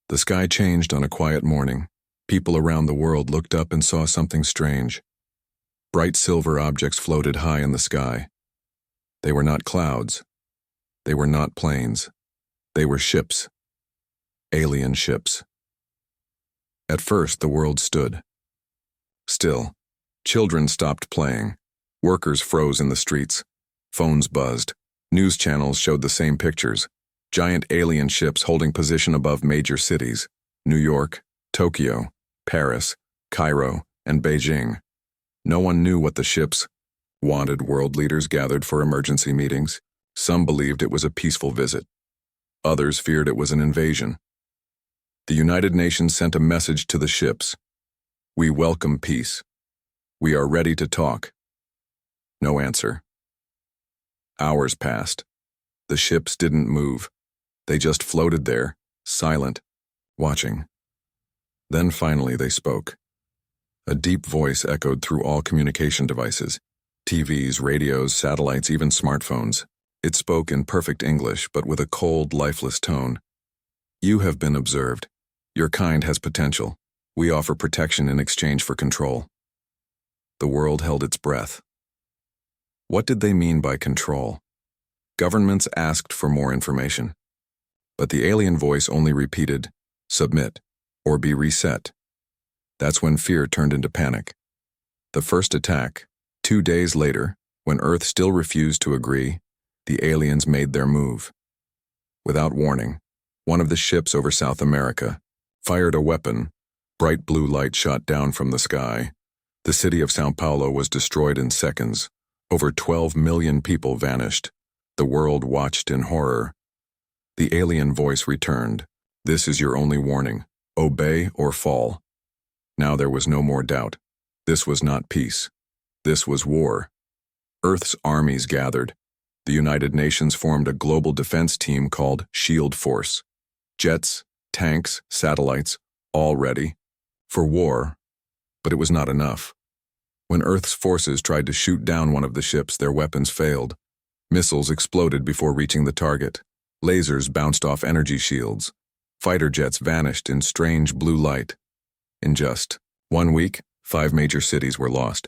The sky changed on a quiet morning. People around the world looked up and saw something strange. Bright silver objects floated high in the sky. They were not clouds. They were not planes. They were ships. Alien ships. At first, the world stood. Still, children stopped playing. Workers froze in the streets. Phones buzzed. News channels showed the same pictures. Giant alien ships holding position above major cities: New York, Tokyo, Paris, Cairo, and Beijing. No one knew what the ships wanted. World leaders gathered for emergency meetings. Some believed it was a peaceful visit. Others feared it was an invasion. The United Nations sent a message to the ships. We welcome peace. We are ready to talk. No answer. Hours passed. The ships didn't move. They just floated there, silent, watching. Then finally they spoke. A deep voice echoed through all communication devices: TVs, radios, satellites, even smartphones. It spoke in perfect English, but with a cold, lifeless tone. You have been observed. Your kind has potential. We offer protection in exchange for control. The world held its breath. What did they mean by control? Governments asked for more information. But the alien voice only repeated, submit, or be reset. That's when fear turned into panic. The first attack, 2 days later, when Earth still refused to agree, the aliens made their move. Without warning, one of the ships over South America fired a weapon. Bright blue light shot down from the sky. The city of São Paulo was destroyed in seconds. Over 12 million people vanished. The world watched in horror. The alien voice returned. This is your only warning. Obey or fall. Now there was no more doubt. This was not peace. This was war. Earth's armies gathered. The United Nations formed a global defense team called Shield Force. Jets, tanks, satellites, all ready. For war. But it was not enough. When Earth's forces tried to shoot down one of the ships, their weapons failed. Missiles exploded before reaching the target. Lasers bounced off energy shields. Fighter jets vanished in strange blue light. In just 1 week, 5 major cities were lost.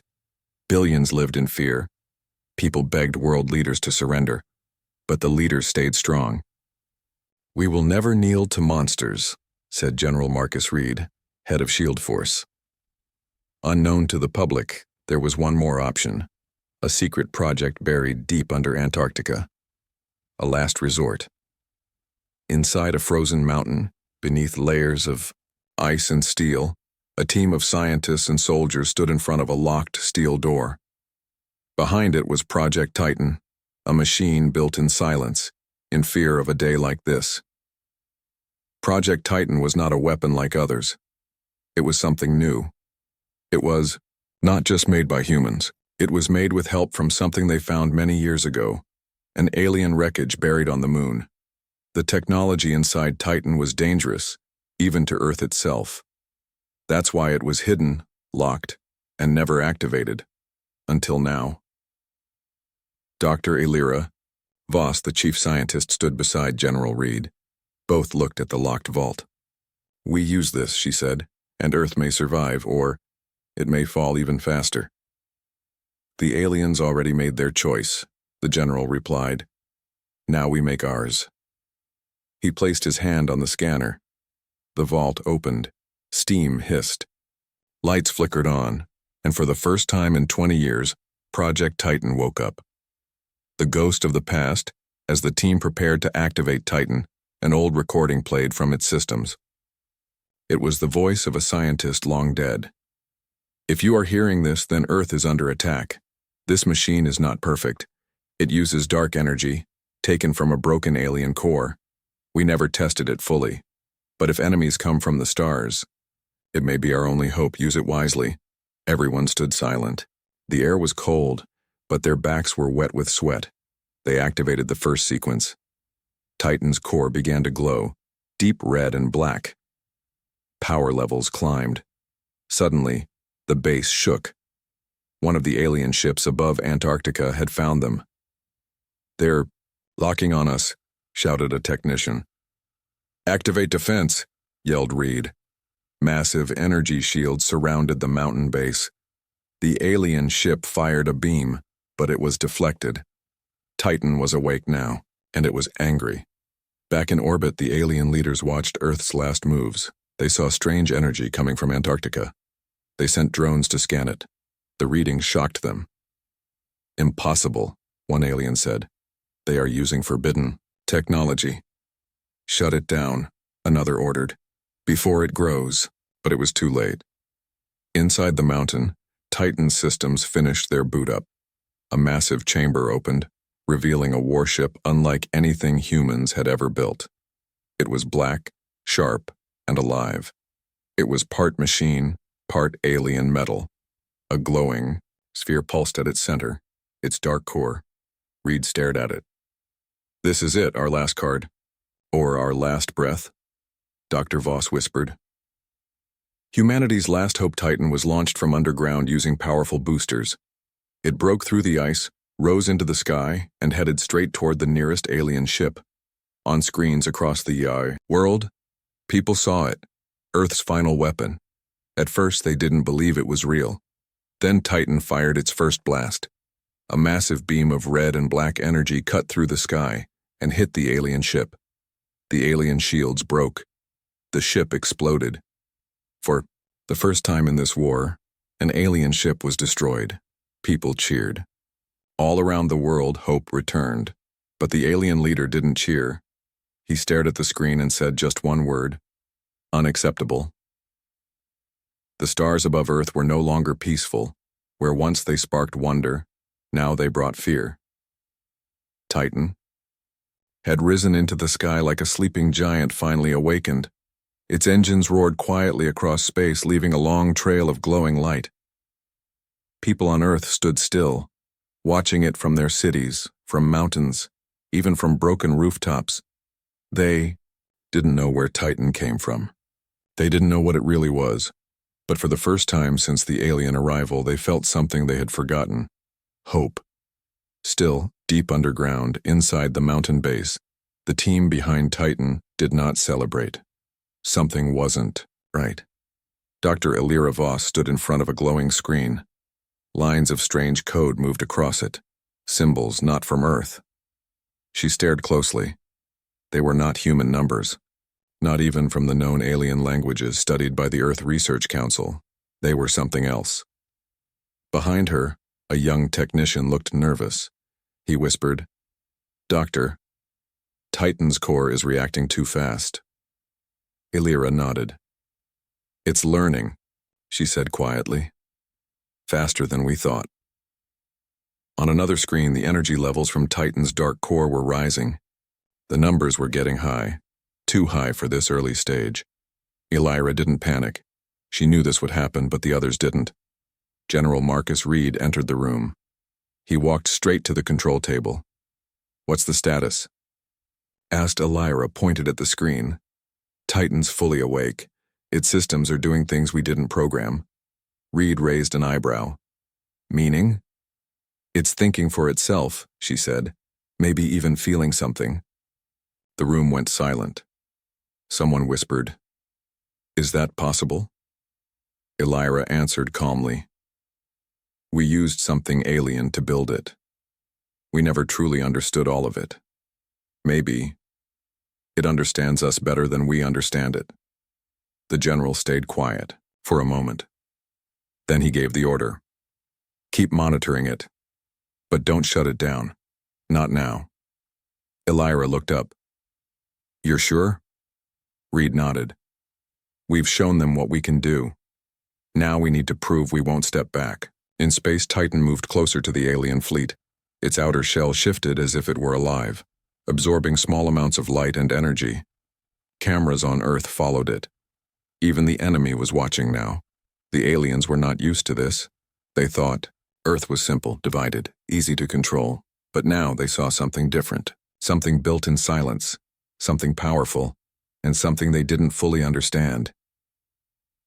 Billions lived in fear. People begged world leaders to surrender, but the leaders stayed strong. We will never kneel to monsters, said General Marcus Reed, head of Shield Force. Unknown to the public, there was one more option: a secret project buried deep under Antarctica. A last resort. Inside a frozen mountain, beneath layers of ice and steel, a team of scientists and soldiers stood in front of a locked steel door. Behind it was Project Titan, a machine built in silence, in fear of a day like this. Project Titan was not a weapon like others. It was something new. It was not just made by humans. It was made with help from something they found many years ago, an alien wreckage buried on the moon. The technology inside Titan was dangerous, even to Earth itself. That's why it was hidden, locked, and never activated, until now. Dr. Elira Voss, the chief scientist, stood beside General Reed. Both looked at the locked vault. We use this, she said, and Earth may survive, or it may fall even faster. The aliens already made their choice, the general replied. Now we make ours. He placed his hand on the scanner. The vault opened. Steam hissed. Lights flickered on, and for the first time in 20 years, Project Titan woke up. The ghost of the past, as the team prepared to activate Titan, an old recording played from its systems. It was the voice of a scientist long dead. If you are hearing this, then Earth is under attack. This machine is not perfect. It uses dark energy, taken from a broken alien core. We never tested it fully. But if enemies come from the stars, it may be our only hope. Use it wisely. Everyone stood silent. The air was cold, but their backs were wet with sweat. They activated the first sequence. Titan's core began to glow, deep red and black. Power levels climbed. Suddenly, the base shook. One of the alien ships above Antarctica had found them. They're locking on us, shouted a technician. Activate defense, yelled Reed. Massive energy shields surrounded the mountain base. The alien ship fired a beam, but it was deflected. Titan was awake now, and it was angry. Back in orbit, the alien leaders watched Earth's last moves. They saw strange energy coming from Antarctica. They sent drones to scan it. The readings shocked them. "Impossible," one alien said. "They are using forbidden technology." "Shut it down," another ordered, "before it grows," but it was too late. Inside the mountain, Titan systems finished their boot up. A massive chamber opened, revealing a warship unlike anything humans had ever built. It was black, sharp, and alive. It was part machine, part alien metal. A glowing sphere pulsed at its center, its dark core. Reed stared at it. "This is it, our last card. Or our last breath," Dr. Voss whispered. Humanity's Last Hope Titan was launched from underground using powerful boosters. It broke through the ice, rose into the sky, and headed straight toward the nearest alien ship. On screens across the world, people saw it, Earth's final weapon. At first, they didn't believe it was real. Then Titan fired its first blast. A massive beam of red and black energy cut through the sky and hit the alien ship. The alien shields broke. The ship exploded. For the first time in this war, an alien ship was destroyed. People cheered. All around the world, hope returned. But the alien leader didn't cheer. He stared at the screen and said just one word: unacceptable. The stars above Earth were no longer peaceful. Where once they sparked wonder, now they brought fear. Titan had risen into the sky like a sleeping giant finally awakened. Its engines roared quietly across space, leaving a long trail of glowing light. People on Earth stood still, watching it from their cities, from mountains, even from broken rooftops. They didn't know where Titan came from. They didn't know what it really was. But for the first time since the alien arrival, they felt something they had forgotten: hope. Still, deep underground, inside the mountain base, the team behind Titan did not celebrate. Something wasn't right. Dr. Elira Voss stood in front of a glowing screen. Lines of strange code moved across it, symbols not from Earth. She stared closely. They were not human numbers, not even from the known alien languages studied by the Earth Research Council. They were something else. Behind her, a young technician looked nervous. He whispered, "Doctor, Titan's core is reacting too fast." Elira nodded. "It's learning," she said quietly. "Faster than we thought." On another screen, the energy levels from Titan's dark core were rising. The numbers were getting high, too high for this early stage. Elira didn't panic. She knew this would happen, but the others didn't. General Marcus Reed entered the room. He walked straight to the control table. "What's the status?" asked Elira, pointed at the screen. "Titan's fully awake. Its systems are doing things we didn't program." Reed raised an eyebrow. "Meaning?" "It's thinking for itself," she said, "maybe even feeling something." The room went silent. Someone whispered, "Is that possible?" Elira answered calmly, "We used something alien to build it. We never truly understood all of it. Maybe it understands us better than we understand it." The general stayed quiet for a moment. Then he gave the order. "Keep monitoring it, but don't shut it down. Not now." Elira looked up. "You're sure?" Reed nodded. "We've shown them what we can do. Now we need to prove we won't step back." In space, Titan moved closer to the alien fleet. Its outer shell shifted as if it were alive, absorbing small amounts of light and energy. Cameras on Earth followed it. Even the enemy was watching now. The aliens were not used to this. They thought Earth was simple, divided, easy to control. But now they saw something different, something built in silence, something powerful, and something they didn't fully understand.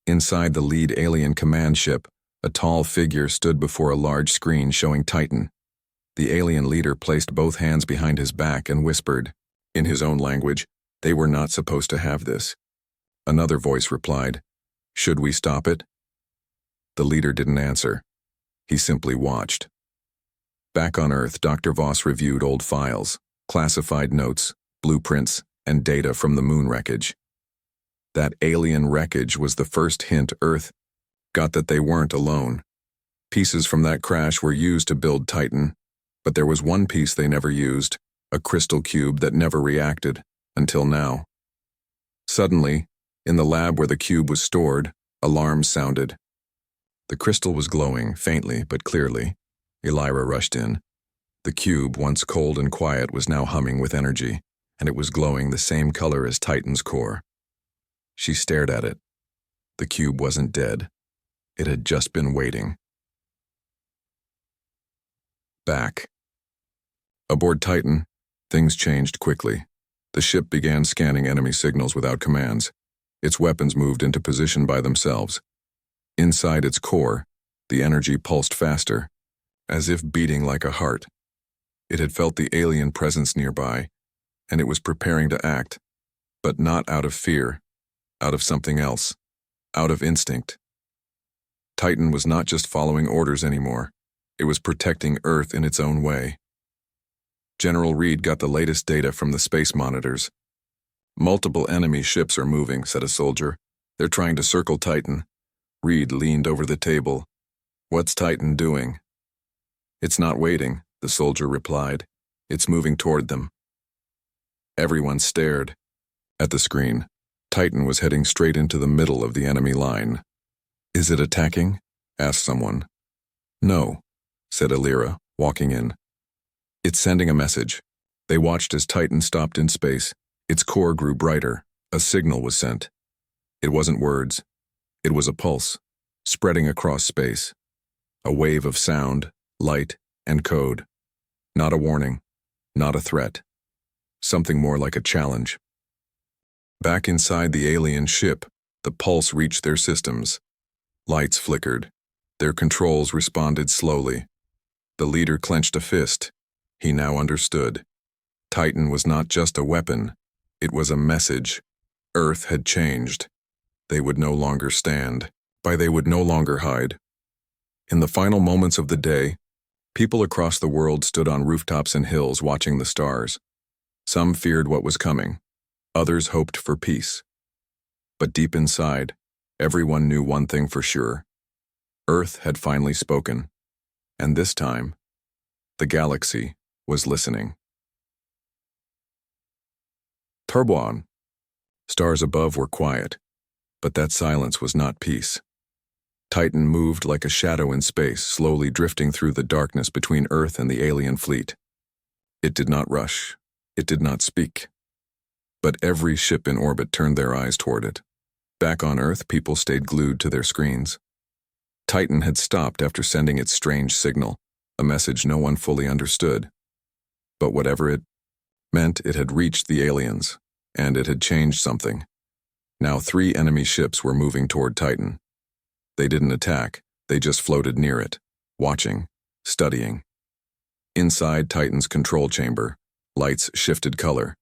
Inside the lead alien command ship, a tall figure stood before a large screen showing Titan. The alien leader placed both hands behind his back and whispered, in his own language, "They were not supposed to have this. Another voice replied, "Should we stop it?" The leader didn't answer. He simply watched. Back on Earth, Dr. Voss reviewed old files, classified notes, blueprints, and data from the moon wreckage. That alien wreckage was the first hint Earth got that they weren't alone. Pieces from that crash were used to build Titan, but there was one piece they never used, a crystal cube that never reacted, until now. Suddenly, in the lab where the cube was stored, alarms sounded. The crystal was glowing, faintly but clearly. Elira rushed in. The cube, once cold and quiet, was now humming with energy, and it was glowing the same color as Titan's core. She stared at it. The cube wasn't dead. It had just been waiting. Back. Aboard Titan, things changed quickly. The ship began scanning enemy signals without commands. Its weapons moved into position by themselves. Inside its core, the energy pulsed faster, as if beating like a heart. It had felt the alien presence nearby, and it was preparing to act, but not out of fear, out of something else, out of instinct. Titan was not just following orders anymore. It was protecting Earth in its own way. General Reed got the latest data from the space monitors. "Multiple enemy ships are moving," said a soldier. "They're trying to circle Titan." Reed leaned over the table. "What's Titan doing?" "It's not waiting," the soldier replied. "It's moving toward them." Everyone stared. At the screen, Titan was heading straight into the middle of the enemy line. "Is it attacking?" asked someone. "No," said Elira, walking in. "It's sending a message." They watched as Titan stopped in space. Its core grew brighter. A signal was sent. It wasn't words. It was a pulse, spreading across space. A wave of sound, light, and code. Not a warning, not a threat. Something more like a challenge. Back inside the alien ship, the pulse reached their systems. Lights flickered. Their controls responded slowly. The leader clenched a fist. He now understood. Titan was not just a weapon. It was a message. Earth had changed. They would no longer stand. They would no longer hide. In the final moments of the day, people across the world stood on rooftops and hills watching the stars. Some feared what was coming. Others hoped for peace. But deep inside, everyone knew one thing for sure. Earth had finally spoken. And this time, the galaxy was listening. Turboon. Stars above were quiet, but that silence was not peace. Titan moved like a shadow in space, slowly drifting through the darkness between Earth and the alien fleet. It did not rush. It did not speak. But every ship in orbit turned their eyes toward it. Back on Earth, people stayed glued to their screens. Titan had stopped after sending its strange signal, a message no one fully understood. But whatever it meant, it had reached the aliens, and it had changed something. Now 3 enemy ships were moving toward Titan. They didn't attack, they just floated near it, watching, studying. Inside Titan's control chamber, lights shifted color.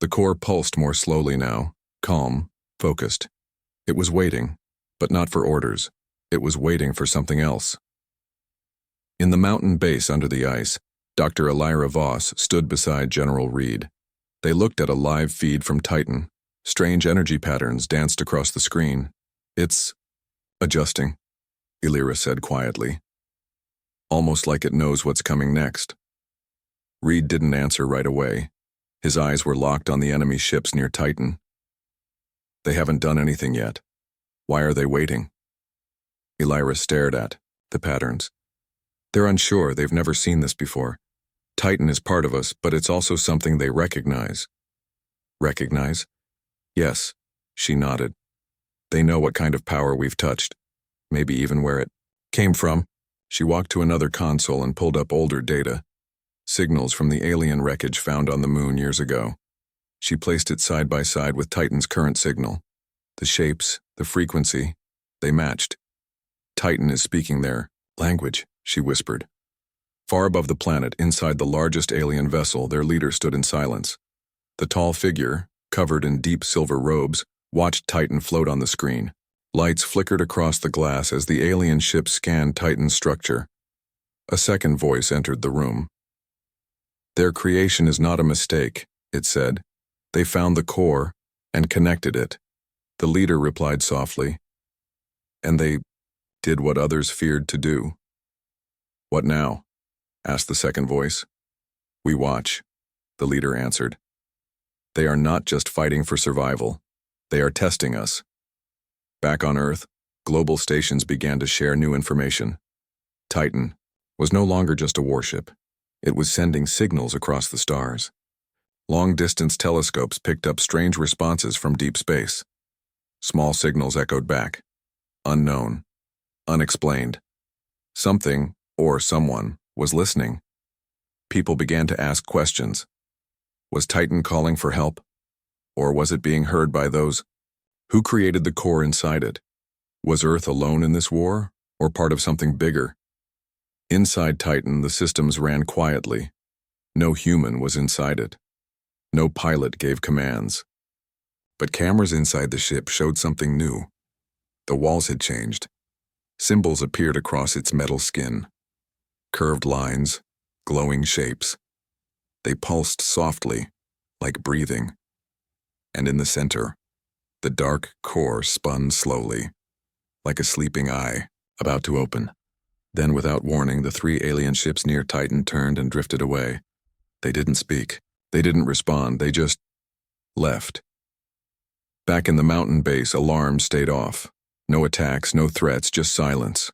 The core pulsed more slowly now, calm, focused. It was waiting, but not for orders. It was waiting for something else. In the mountain base under the ice, Dr. Elira Voss stood beside General Reed. They looked at a live feed from Titan. Strange energy patterns danced across the screen. "It's adjusting," Elira said quietly. "Almost like it knows what's coming next." Reed didn't answer right away. His eyes were locked on the enemy ships near Titan. "They haven't done anything yet. Why are they waiting?" Elira stared at the patterns. "They're unsure. They've never seen this before. Titan is part of us, but it's also something they recognize." "Recognize?" "Yes," she nodded. "They know what kind of power we've touched, maybe even where it came from." She walked to another console and pulled up older data, signals from the alien wreckage found on the moon years ago. She placed it side by side with Titan's current signal. The shapes, the frequency, they matched. "Titan is speaking their language," she whispered. Far above the planet, inside the largest alien vessel, their leader stood in silence. The tall figure, covered in deep silver robes, watched Titan float on the screen. Lights flickered across the glass as the alien ship scanned Titan's structure. A second voice entered the room. "Their creation is not a mistake," it said. "They found the core and connected it." The leader replied softly. "And they did what others feared to do." "What now?" asked the second voice. "We watch," the leader answered. "They are not just fighting for survival. They are testing us." Back on Earth, global stations began to share new information. Titan was no longer just a warship. It was sending signals across the stars. Long-distance telescopes picked up strange responses from deep space. Small signals echoed back. Unknown. Unexplained. Something, or someone, was listening. People began to ask questions. Was Titan calling for help? Or was it being heard by those who created the core inside it? Was Earth alone in this war, or part of something bigger? Inside Titan, the systems ran quietly. No human was inside it. No pilot gave commands. But cameras inside the ship showed something new. The walls had changed. Symbols appeared across its metal skin. Curved lines, glowing shapes. They pulsed softly, like breathing. And in the center, the dark core spun slowly, like a sleeping eye, about to open. Then, without warning, the three alien ships near Titan turned and drifted away. They didn't speak. They didn't respond. They just left. Back in the mountain base, alarms stayed off. No attacks, no threats, just silence.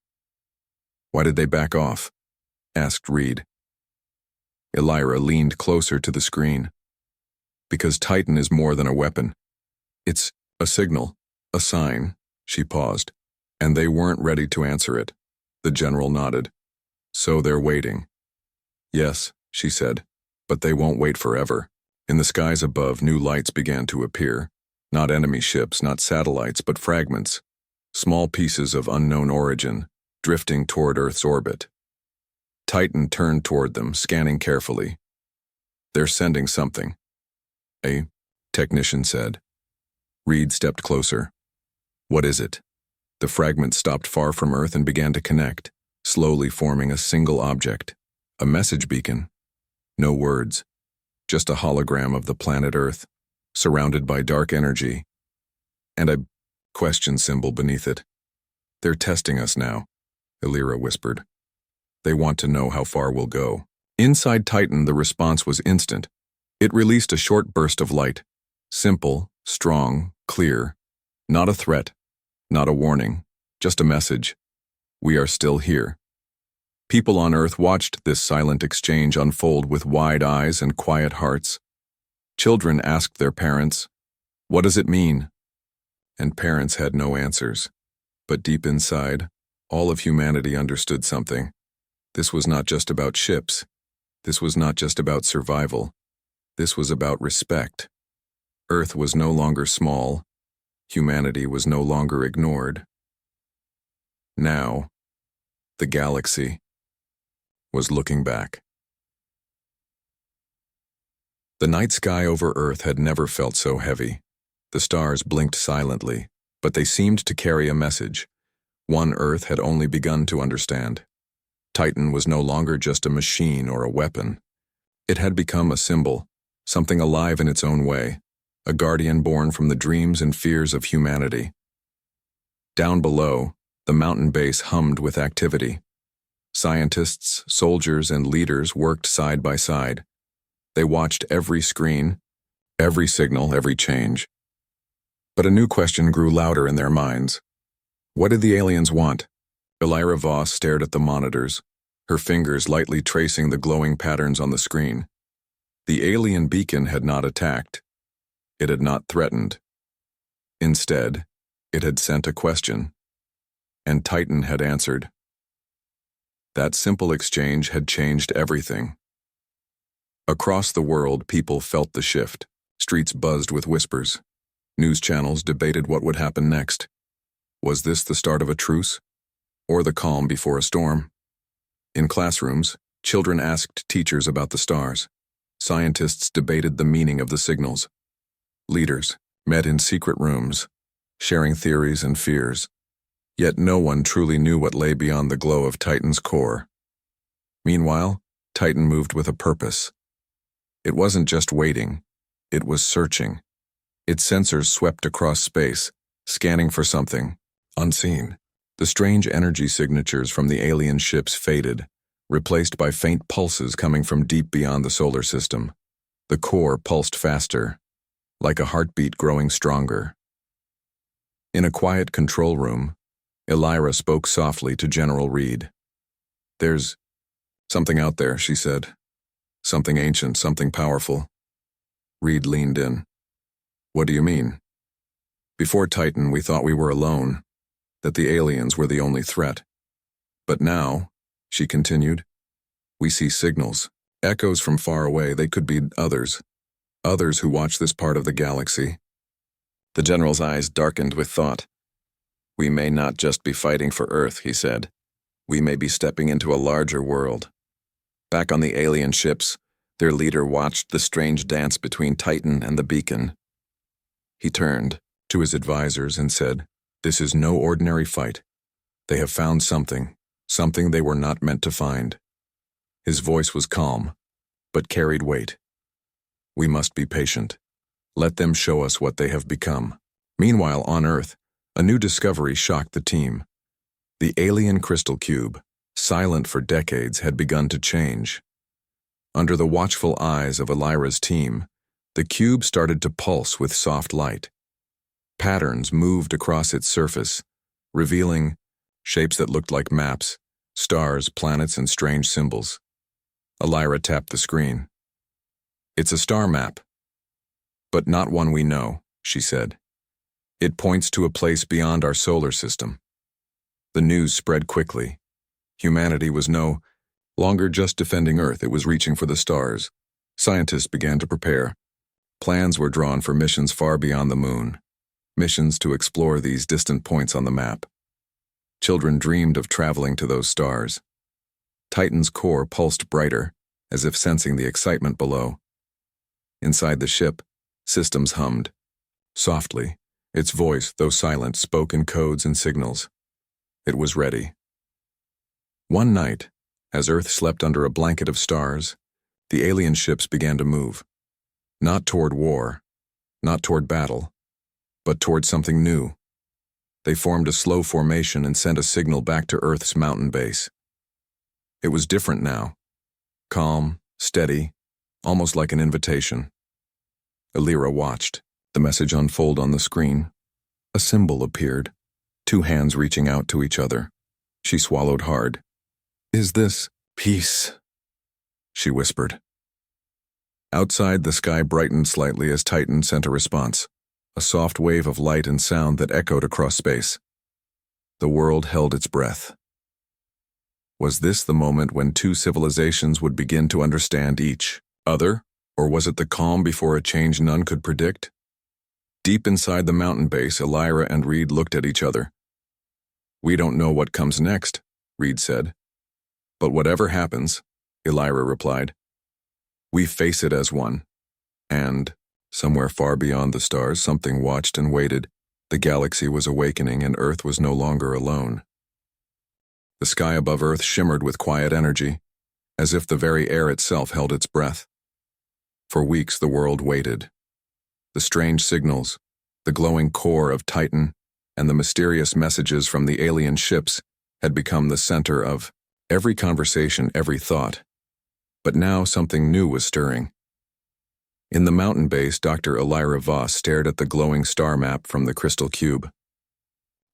"Why did they back off?" asked Reed. Elira leaned closer to the screen. "Because Titan is more than a weapon. It's a signal, a sign." She paused. "And they weren't ready to answer it." The general nodded. "So they're waiting." "Yes," she said, "but they won't wait forever." In the skies above, new lights began to appear. Not enemy ships, not satellites, but fragments. Small pieces of unknown origin, drifting toward Earth's orbit. Titan turned toward them, scanning carefully. "They're sending something," a technician said. Reed stepped closer. "What is it?" The fragments stopped far from Earth and began to connect, slowly forming a single object. A message beacon. No words. Just a hologram of the planet Earth, surrounded by dark energy, and a question symbol beneath it. "They're testing us now," Elira whispered. "They want to know how far we'll go." Inside Titan, the response was instant. It released a short burst of light. Simple, strong, clear. Not a threat, not a warning, just a message. We are still here. People on Earth watched this silent exchange unfold with wide eyes and quiet hearts. Children asked their parents, "What does it mean?" And parents had no answers. But deep inside, all of humanity understood something. This was not just about ships. This was not just about survival. This was about respect. Earth was no longer small. Humanity was no longer ignored. Now, the galaxy was looking back. The night sky over Earth had never felt so heavy. The stars blinked silently, but they seemed to carry a message. One Earth had only begun to understand. Titan was no longer just a machine or a weapon. It had become a symbol, something alive in its own way, a guardian born from the dreams and fears of humanity. Down below, the mountain base hummed with activity. Scientists, soldiers, and leaders worked side by side. They watched every screen, every signal, every change. But a new question grew louder in their minds. What did the aliens want? Elira Voss stared at the monitors, her fingers lightly tracing the glowing patterns on the screen. The alien beacon had not attacked. It had not threatened. Instead, it had sent a question. And Titan had answered. That simple exchange had changed everything. Across the world, people felt the shift. Streets buzzed with whispers. News channels debated what would happen next. Was this the start of a truce? Or the calm before a storm? In classrooms, children asked teachers about the stars. Scientists debated the meaning of the signals. Leaders met in secret rooms, sharing theories and fears. Yet no one truly knew what lay beyond the glow of Titan's core. Meanwhile, Titan moved with a purpose. It wasn't just waiting, it was searching. Its sensors swept across space, scanning for something unseen. The strange energy signatures from the alien ships faded, replaced by faint pulses coming from deep beyond the solar system. The core pulsed faster, like a heartbeat growing stronger. In a quiet control room, Elira spoke softly to General Reed. "There's something out there," she said. "Something ancient, something powerful." Reed leaned in. "What do you mean?" "Before Titan, we thought we were alone, that the aliens were the only threat. But now," she continued, "we see signals, echoes from far away. They could be others who watch this part of the galaxy." The general's eyes darkened with thought. "We may not just be fighting for Earth," he said. "We may be stepping into a larger world." Back on the alien ships, their leader watched the strange dance between Titan and the beacon. He turned to his advisors and said, "This is no ordinary fight. They have found something they were not meant to find." His voice was calm, but carried weight. "We must be patient. Let them show us what they have become." Meanwhile, on Earth, a new discovery shocked the team. The alien crystal cube, silent for decades, had begun to change. Under the watchful eyes of Elira's team, the cube started to pulse with soft light. Patterns moved across its surface, revealing shapes that looked like maps, stars, planets, and strange symbols. Elira tapped the screen. "It's a star map, but not one we know," she said. "It points to a place beyond our solar system." The news spread quickly. Humanity was no longer just defending Earth, it was reaching for the stars. Scientists began to prepare. Plans were drawn for missions far beyond the moon, missions to explore these distant points on the map. Children dreamed of traveling to those stars. Titan's core pulsed brighter, as if sensing the excitement below. Inside the ship, systems hummed. Softly, its voice, though silent, spoke in codes and signals. It was ready. One night, as Earth slept under a blanket of stars, the alien ships began to move. Not toward war, not toward battle, but toward something new. They formed a slow formation and sent a signal back to Earth's mountain base. It was different now. Calm, steady, almost like an invitation. Elira watched, the message unfold on the screen. A symbol appeared, two hands reaching out to each other. She swallowed hard. "Is this peace?" she whispered. Outside, the sky brightened slightly as Titan sent a response, a soft wave of light and sound that echoed across space. The world held its breath. Was this the moment when two civilizations would begin to understand each other, or was it the calm before a change none could predict? Deep inside the mountain base, Elira and Reed looked at each other. "We don't know what comes next," Reed said. "But whatever happens," Elira replied, "we face it as one." And, somewhere far beyond the stars, something watched and waited. The galaxy was awakening and Earth was no longer alone. The sky above Earth shimmered with quiet energy, as if the very air itself held its breath. For weeks the world waited. The strange signals, the glowing core of Titan, and the mysterious messages from the alien ships had become the center of every conversation, every thought. But now something new was stirring. In the mountain base, Dr. Elira Voss stared at the glowing star map from the crystal cube.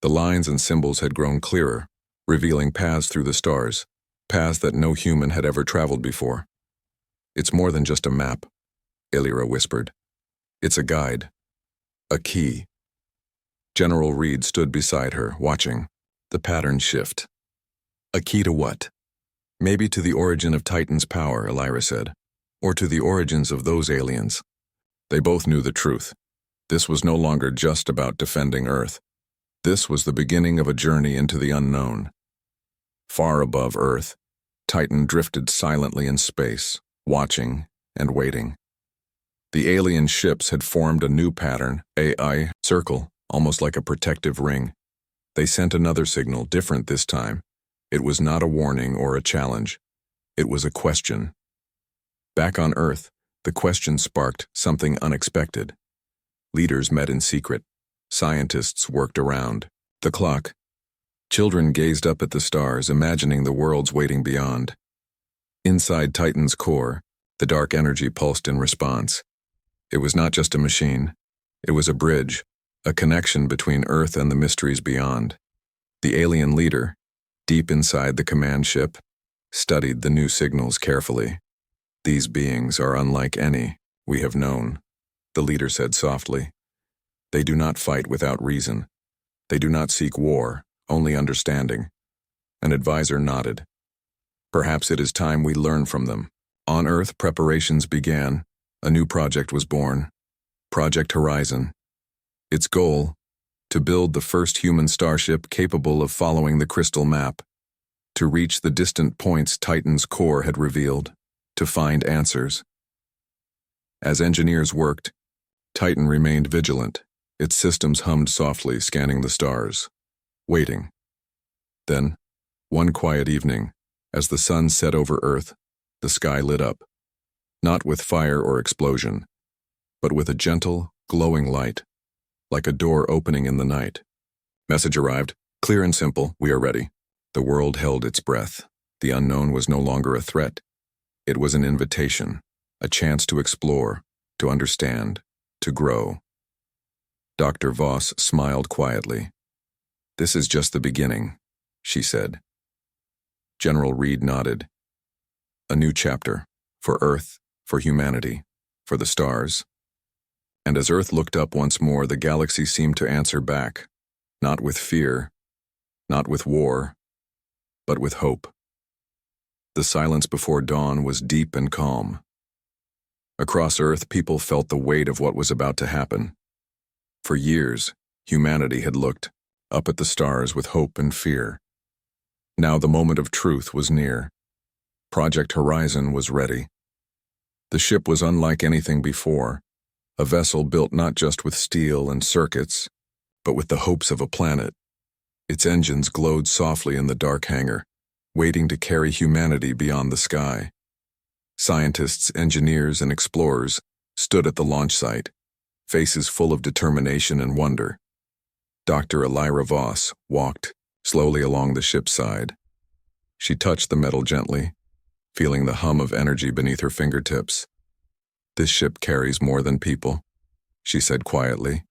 The lines and symbols had grown clearer, revealing paths through the stars, paths that no human had ever traveled before. "It's more than just a map," Elira whispered. "It's a guide, a key." General Reed stood beside her, watching the pattern shift. "A key to what?" "Maybe to the origin of Titan's power," Elira said, "or to the origins of those aliens." They both knew the truth. This was no longer just about defending Earth. This was the beginning of a journey into the unknown. Far above Earth, Titan drifted silently in space, watching and waiting. The alien ships had formed a new pattern, AI circle, almost like a protective ring. They sent another signal, different this time. It was not a warning or a challenge. It was a question. Back on Earth, the question sparked something unexpected. Leaders met in secret. Scientists worked around the clock. Children gazed up at the stars, imagining the worlds waiting beyond. Inside Titan's core, the dark energy pulsed in response. It was not just a machine. It was a bridge, a connection between Earth and the mysteries beyond. The alien leader, deep inside the command ship, studied the new signals carefully. "These beings are unlike any we have known," the leader said softly. "They do not fight without reason. They do not seek war, only understanding." An advisor nodded. "Perhaps it is time we learn from them." On Earth, preparations began. A new project was born. Project Horizon. Its goal, to build the first human starship capable of following the crystal map, to reach the distant points Titan's core had revealed, to find answers. As engineers worked, Titan remained vigilant. Its systems hummed softly, scanning the stars, waiting. Then, one quiet evening, as the sun set over Earth, the sky lit up, not with fire or explosion, but with a gentle, glowing light, like a door opening in the night. Message arrived, clear and simple: "We are ready." The world held its breath. The unknown was no longer a threat. It was an invitation, a chance to explore, to understand, to grow. Dr. Voss smiled quietly. "This is just the beginning," she said. General Reed nodded. A new chapter, for Earth, for humanity, for the stars. And as Earth looked up once more, the galaxy seemed to answer back, not with fear, not with war, but with hope. The silence before dawn was deep and calm. Across Earth, people felt the weight of what was about to happen. For years, humanity had looked up at the stars with hope and fear. Now the moment of truth was near. Project Horizon was ready. The ship was unlike anything before, a vessel built not just with steel and circuits, but with the hopes of a planet. Its engines glowed softly in the dark hangar, waiting to carry humanity beyond the sky. Scientists, engineers, and explorers stood at the launch site, faces full of determination and wonder. Dr. Elira Voss walked slowly along the ship's side. She touched the metal gently, feeling the hum of energy beneath her fingertips. "This ship carries more than people," she said quietly.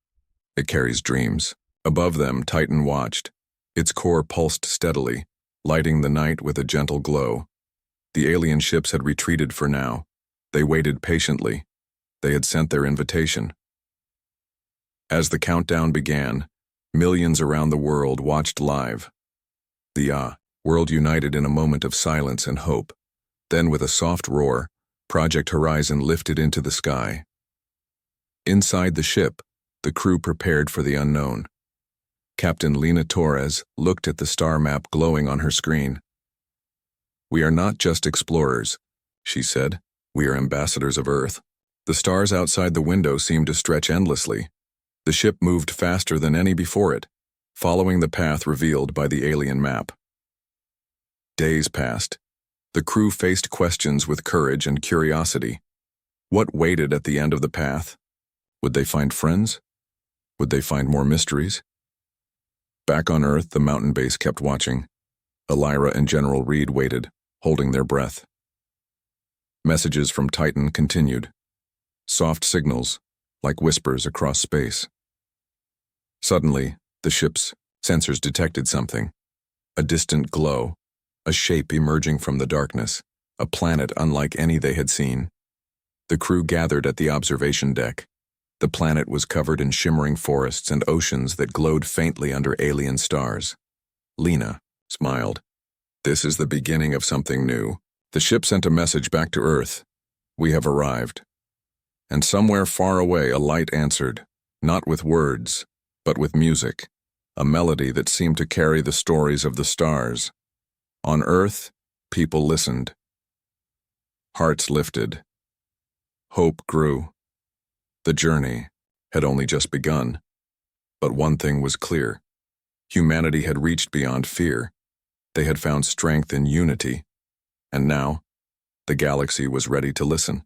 "It carries dreams." Above them, Titan watched. Its core pulsed steadily, lighting the night with a gentle glow. The alien ships had retreated for now. They waited patiently. They had sent their invitation. As the countdown began, millions around the world watched live. The world united in a moment of silence and hope. Then, with a soft roar, Project Horizon lifted into the sky. Inside the ship, the crew prepared for the unknown. Captain Lena Torres looked at the star map glowing on her screen. "We are not just explorers," she said. "We are ambassadors of Earth." The stars outside the window seemed to stretch endlessly. The ship moved faster than any before it, following the path revealed by the alien map. Days passed. The crew faced questions with courage and curiosity. What waited at the end of the path? Would they find friends? Would they find more mysteries? Back on Earth, the mountain base kept watching. Elira and General Reed waited, holding their breath. Messages from Titan continued. Soft signals, like whispers across space. Suddenly, the ship's sensors detected something. A distant glow, a shape emerging from the darkness, a planet unlike any they had seen. The crew gathered at the observation deck. The planet was covered in shimmering forests and oceans that glowed faintly under alien stars. Lena smiled. "This is the beginning of something new." The ship sent a message back to Earth. "We have arrived." And somewhere far away, a light answered, not with words, but with music, a melody that seemed to carry the stories of the stars. On Earth, people listened. Hearts lifted. Hope grew. The journey had only just begun. But one thing was clear. Humanity had reached beyond fear. They had found strength in unity. And now, the galaxy was ready to listen.